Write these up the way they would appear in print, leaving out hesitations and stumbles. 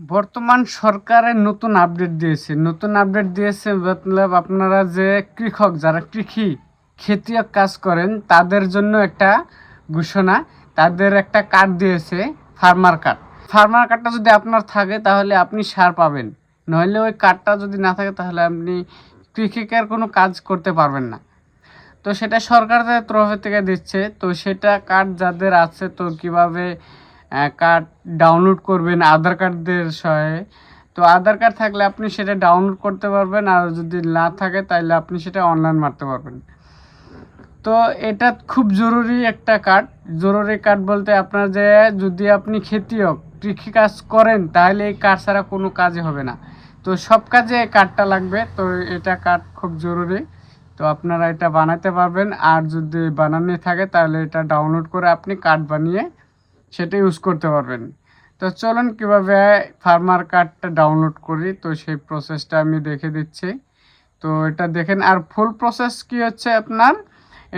বর্তমান সরকারের নতুন আপডেট দিয়েছে মতলব আপনারা যে কৃষক যারা খেতিয়ক কাজ করেন তাদের জন্য একটা ঘোষণা, তাদের একটা কার্ড দিয়েছে, ফার্মার কার্ডটা যদি আপনার থাকে তাহলে আপনি সার পাবেন, নইলে ওই কার্ডটা যদি না থাকে তাহলে আপনি কৃষিকার কোনো কাজ করতে পারবেন না। তো সেটা সরকারের তরফ থেকে দিচ্ছে। তো সেটা কার্ড যাদের আছে, তো কিভাবে কার্ড ডাউনলোড করবেন আধার কার্ডের সহায়ে। তো আধার কার্ড থাকলে আপনি সেটা ডাউনলোড করতে পারবেন, আর যদি না থাকে তাহলে আপনি সেটা অনলাইন মারতে পারবেন। তো এটা খুব জরুরি একটা কার্ড। জরুরি কার্ড বলতে আপনার যে যদি আপনি খেতিয়ক কৃষিকাজ করেন তাহলে এই কার্ড ছাড়া কোনো কাজই হবে না। তো সব কাজে এই কার্ডটা লাগবে। তো এটা কার্ড খুব জরুরি। তো আপনারা এটা বানাতে পারবেন, আর যদি বানানো থাকে তাহলে এটা ডাউনলোড করে আপনি কার্ড বানিয়ে সেটা ইউজ করতে পারবেন। তো চলুন কীভাবে ফার্মার কার্ডটা ডাউনলোড করি, তো সেই প্রসেসটা আমি দেখে দিচ্ছি। তো এটা দেখেন, আর ফুল প্রসেস কি হচ্ছে আপনার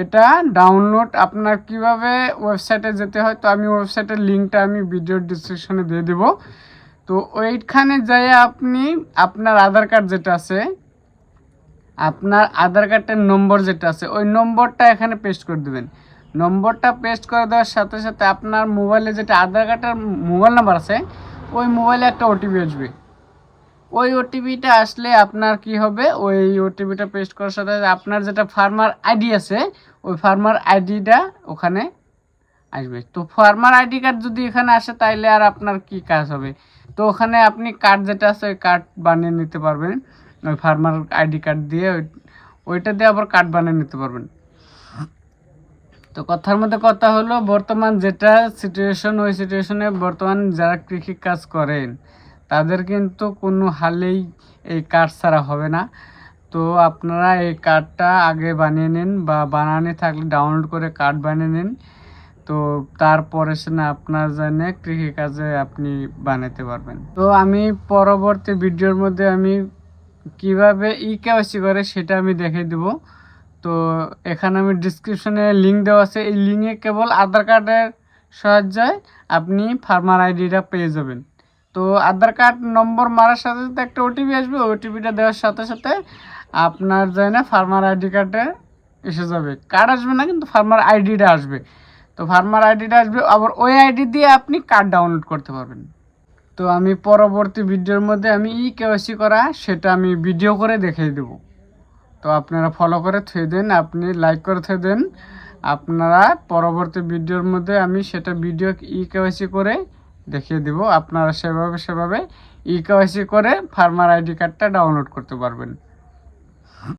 এটা ডাউনলোড আপনার কিভাবে ওয়েবসাইটে যেতে হয়। তো আমি ওয়েবসাইটের লিঙ্কটা আমি ভিডিওর ডিসক্রিপশনে দিয়ে দেব। তো ওইখানে যাই আপনি আপনার আধার কার্ড যেটা আছে, আপনার আধার কার্ডের নম্বর যেটা আছে ওই নম্বরটা এখানে পেস্ট করে দেবেন। নম্বরটা পেস্ট করে দেওয়ার সাথে সাথে আপনার মোবাইলে যেটা আধার কার্ডের মোবাইল নাম্বার আছে ওই মোবাইলে একটা ওটিপি আসবে। ওই ওটিপিটা আসলে আপনার কি হবে, ওই ওটিপিটা পেস্ট করার সাথে আপনার যেটা ফার্মার আইডি আছে ওই ফার্মার আইডিটা ওখানে আসবে। তো ফার্মার আইডি কার্ড যদি এখানে আসে তাইলে আর আপনার কি কাজ হবে, তো ওখানে আপনি কার্ড যেটা আছে ওই কার্ড বানিয়ে নিতে পারবেন। ওই ফার্মার আইডি কার্ড দিয়ে ওইটা দিয়ে আবার কার্ড বানিয়ে নিতে পারবেন। তো কথার মধ্যে কথা হলো, বর্তমান যেটা সিচুয়েশন ওই সিচুয়েশনে বর্তমান যারা কৃষি কাজ করেন তাদের কিন্তু কোনো হালেই এই কার্ড ছাড়া হবে না। তো আপনারা এই কার্ডটা আগে বানিয়ে নিন, বা বানানো থাকলে ডাউনলোড করে কার্ড বানিয়ে নিন। তো তারপরে সে না আপনার জন্য কৃষিকাজে আপনি বানাতে পারবেন। তো আমি পরবর্তী ভিডিওর মধ্যে আমি কিভাবে কেওয়াইসি করে সেটা আমি দেখিয়ে দেব। তো এখানে আমি ডিসক্রিপশনে লিঙ্ক দেওয়া আছে, এই লিঙ্কে কেবল আধার কার্ডের সাহায্যে আপনি ফার্মার আইডিটা পেয়ে যাবেন। তো আধার কার্ড নম্বর মারার সাথে সাথে একটা ওটিপি আসবে, ওটিপিটা দেওয়ার সাথে সাথে আপনার না ফার্মার আইডি কার্ডে এসে যাবে। কার্ড আসবে না, কিন্তু ফার্মার আইডিটা আসবে। তো ফার্মার আইডিটা আসবে, আবার ওই আইডি দিয়ে আপনি কার্ড ডাউনলোড করতে পারবেন। তো আমি পরবর্তী ভিডিওর মধ্যে আমি কেওয়াইসি করা সেটা আমি ভিডিও করে দেখিয়ে দেব। তো আপনারা ফলো করে থুয়ে দেন, আপনি লাইক করে থুয়ে দেন। আপনারা পরবর্তী ভিডিওর মধ্যে আমি সেটা ভিডিও কেওয়াইসি করে দেখিয়ে দেব। আপনারা সেভাবে কেওয়াইসি করে ফার্মার আইডি কার্ডটা ডাউনলোড করতে পারবেন।